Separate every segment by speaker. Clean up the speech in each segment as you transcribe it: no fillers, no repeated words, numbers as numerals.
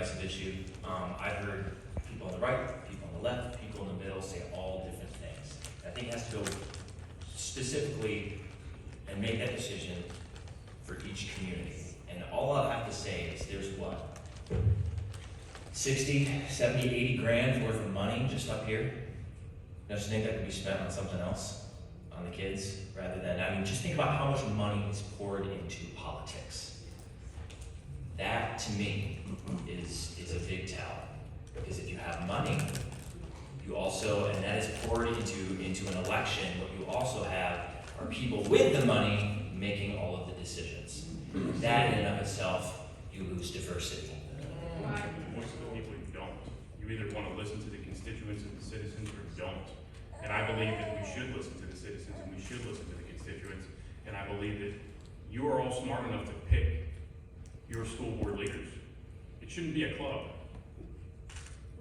Speaker 1: divisive issue. I've heard people on the right, people on the left, people in the middle say all different things. I think it has to go specifically and make that decision for each community. And all I'll have to say is there's what? 60, 70, 80 grand worth of money just up here. I just think that could be spent on something else, on the kids, rather than, I mean, just think about how much money is poured into politics. That, to me, is a big tell. Because if you have money, you also, and that is poured into an election, what you also have are people with the money making all of the decisions. That in and of itself, you lose diversity.
Speaker 2: Most of the people you don't. You either want to listen to the constituents and the citizens or you don't. And I believe that we should listen to the citizens and we should listen to the constituents. And I believe that you are all smart enough to pick your school board leaders. It shouldn't be a club.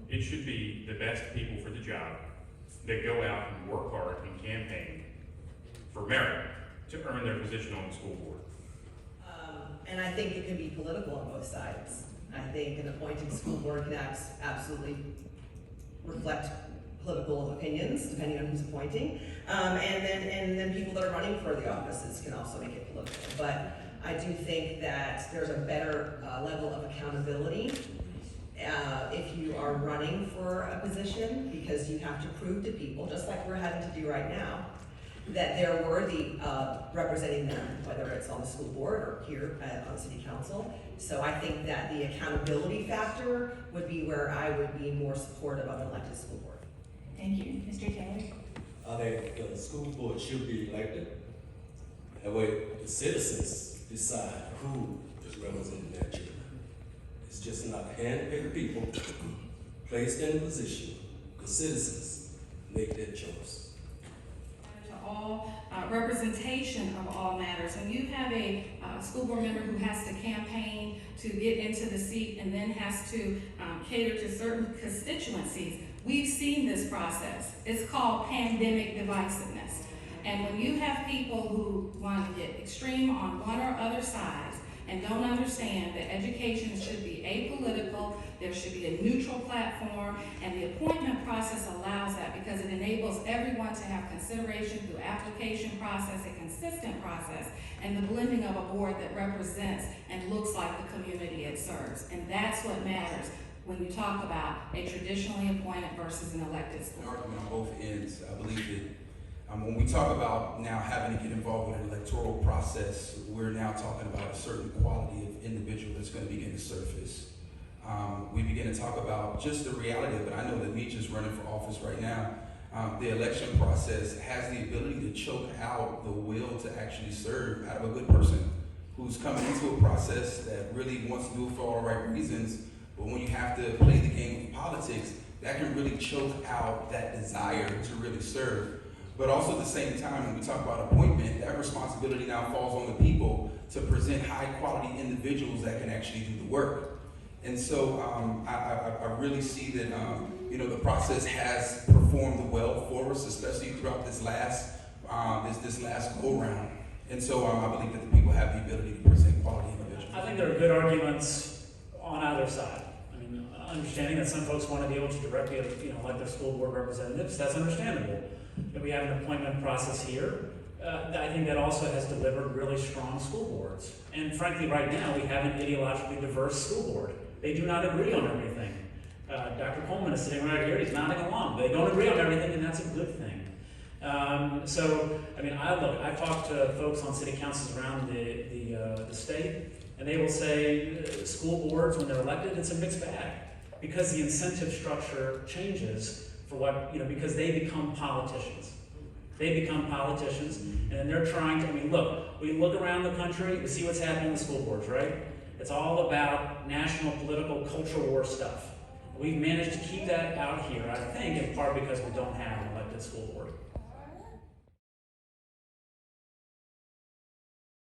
Speaker 2: It should be the best people for the job that go out and work hard and campaign for merit to earn their position on the school board.
Speaker 3: And I think it can be political on both sides. I think an appointing school board can absolutely reflect political opinions, depending on who's appointing. And then people that are running for the offices can also make it political. But I do think that there's a better level of accountability if you are running for a position, because you have to prove to people, just like we're having to do right now, that they're worthy of representing them, whether it's on the school board or here on the city council. So I think that the accountability factor would be where I would be more supportive of an elected school board.
Speaker 4: Thank you. Mr. Taylor?
Speaker 5: I think the school board should be elected. That way the citizens decide who is representing their children. It's just not hand-picked people placed in a position. The citizens make their choice.
Speaker 4: To all representation of all matters. When you have a school board member who has to campaign to get into the seat and then has to cater to certain constituencies, we've seen this process. It's called pandemic divisiveness. And when you have people who want to get extreme on one or other sides and don't understand that education should be apolitical, there should be a neutral platform, and the appointment process allows that because it enables everyone to have consideration through application process, a consistent process, and the blending of a board that represents and looks like the community it serves. And that's what matters when you talk about a traditionally appointed versus an elected school.
Speaker 6: An argument on both ends. I believe that when we talk about now having to get involved in an electoral process, we're now talking about a certain quality of individual that's going to begin to surface. We begin to talk about just the reality of it. I know that me just running for office right now, the election process has the ability to choke out the will to actually serve out of a good person who's coming into a process that really wants to do it for all the right reasons. But when you have to play the game of politics, that can really choke out that desire to really serve. But also at the same time, when we talk about appointment, that responsibility now falls on the people to present high quality individuals that can actually do the work. And so I really see that the process has performed well for us, especially throughout this last go round. And so I believe that the people have the ability to present quality individuals.
Speaker 7: I think there are good arguments on either side. I mean, understanding that some folks want to be able to directly, elect their school board representatives, that's understandable. That we have an appointment process here. I think that also has delivered really strong school boards. And frankly, right now, we have an ideologically diverse school board. They do not agree on everything. Dr. Coleman is sitting right here, he's nodding along. They don't agree on everything, and that's a good thing. I talked to folks on city councils around the state, and they will say school boards, when they're elected, it's a mixed bag. Because the incentive structure changes because they become politicians. They become politicians, and they're trying to, we look around the country, we see what's happening with school boards, right? It's all about national, political, culture war stuff. We've managed to keep that out here, I think, in part because we don't have an elected school board.